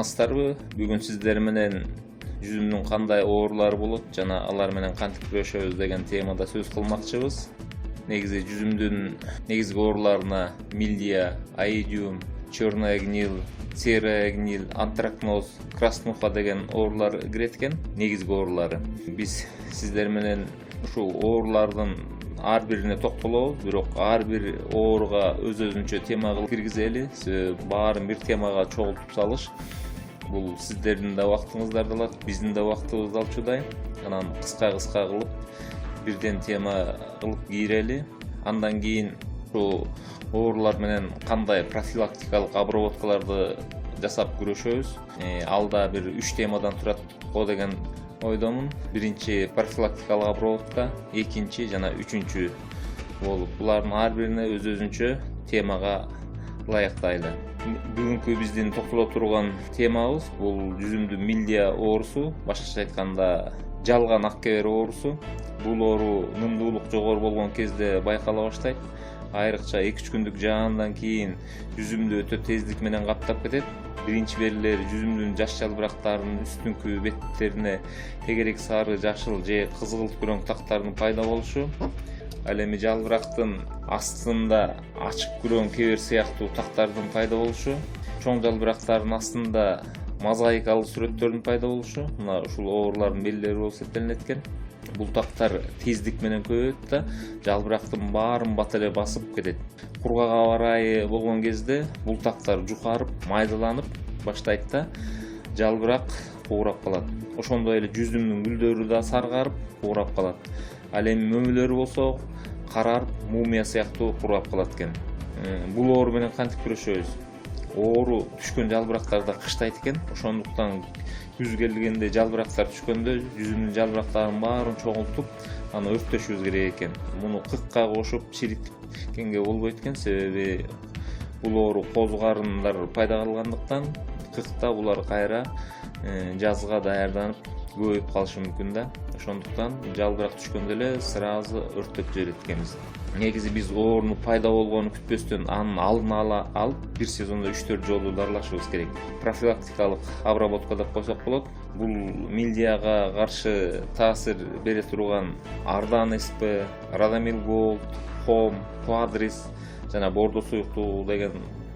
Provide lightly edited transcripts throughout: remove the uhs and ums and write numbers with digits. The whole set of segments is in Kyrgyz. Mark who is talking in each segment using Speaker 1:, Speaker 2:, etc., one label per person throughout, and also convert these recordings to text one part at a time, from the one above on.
Speaker 1: саламатсыздарбы? Бүгүн сиздер менен жүзүмдүн кандай оорулары болот жана алар менен кантип күрөшөбүз деген темада сөз кылмакчыбыз. Негизи жүзүмдүн негизги ооруларына мильдия, аидиум, черная гниль, серая гниль, антракноз, краснуха деген оорулар кирет экен. Негизги оорулары. Биз сиздер менен ушул оорулардын ар бирине токтолобуз, бирок ар бир ооруга өз-өзүнчө тема кылып киргизели. Баарын бир темага чогултуп салыш бул сиздердин да убактыңыздарды алат, биздин да убактыбызды алчудай. Анан кыска кылып бирден тема кылып кийрели. Андан кийин ушул оорулар менен кандай профилактикалык обработкаларды жасап күрөшөбүз. Алда бир 3 темадан турат го деген ойдомун. Биринчи профилактикалык обработка, экинчи жана үчүнчү болуп, булардын ар бирине өз-өзүнчө темага ылайыктайлы. Бүгүнкү биздин токтоло турган темабыз бул жүзүмдүн мильдия оорусу, башкача айтканда жалган ак кебер оорусу. Бул оору нымдуулук жогору болгон кезде байкала баштайт. Айрыкча 2-3 күндүк жагандан кийин жүзүмдү өтө тездик менен каптап кетет. Биринчи белгилери жүзүмдүн жаш жалбырактарынын үстүңкү беттерине тегерек сары, жашыл же кызгылт күрөң тактардын пайда болушу. Ал эми жалбырактын астында ачык күрөң кебер сыяктуу тактардын пайда болушу, чоң жалбырактардын астында мозаикалуу сүрөттөрдүн пайда болушу мына ушул оорулардын белгилери болуп эсептелинет экен. Бул тактар тездик менен көбөйөт да жалбырактын баарын бат эле басып кетет. Кургак аба ырайы болгон кезде бул тактар жукарып, майдаланып баштайт да жалбырак куурап калат. Ошондой эле жүзүмдүн гүлдөрү да саргарып, куурап калат. Ал эми мөмөлөрү болсо карарып, мумия сыяктуу куурап калат экен. Бул оору менен кантип күрөшөбүз? Оору түшкөн жалбырактарда кыштайт экен. Ошондуктан күз келгенде жалбырактар түшкөндө жүзүмдүн жалбырактарын баарын чогултуп, аны өрттөшүбүз керек экен. Муну кыкка кошуп чириткенге болбойт экен, себеби бул оору козгарындар пайда кылгандыктан кыкта булар кайра жазга даярданып көбөйүп калышы мүмкүн да. Ошондуктан жалбырак түшкөндө эле сразу өрттөп жиберет экенбиз. Негизи биз оорунун пайда болгонун күтпөстөн анын алдын ала алып, бир сезондо 3-4 жолу дарылашыбыз керек. Профилактикалык обработка деп койсок болот. Бул мильдияга каршы таасир бере турган Ардан СП, Радамил Голд, Хом, Квадрис жана бордо суюктуу деген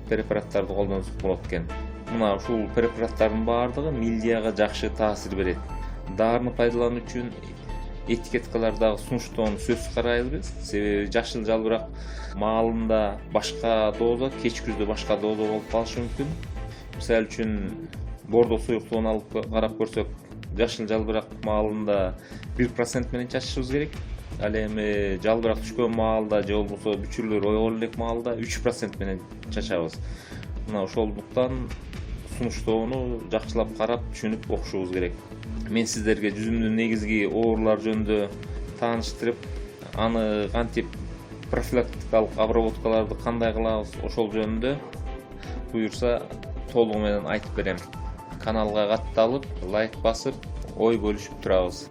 Speaker 1: препараттарды колдонсок болот экен. Мына ушул препараттардын баардыгы мильдияга жакшы таасир берет. Дарыны пайдалануу үчүн этикеткалардагы сунуштоону сөзсүз карайлыбыз. Себеби жашыл жалбырак маалында башка доза, кеч күздө башка доза болуп калышы мүмкүн. Мисалы үчүн бордо суюктууну алып карап көрсөк, жашыл жалбырак маалында 1% менен чачышыбыз керек. Ал эми жалбырак түшкөн маалда же болбосо бүчүрлөр ойгол элек маалда 3% менен чачабыз. Мына ошондуктан сунуштоону жакшылап карап, түшүнүп окушубуз керек. Мен сиздерге жүзүмдүн негизги оорулары жөнүндө тааныштырып, аны кантип профилактикалык обработкаларды кандай кылабыз, ошол жөнүндө буюрса толугу менен айтып берем. Каналга катталып, лайк басып, ой бөлүшүп турабыз.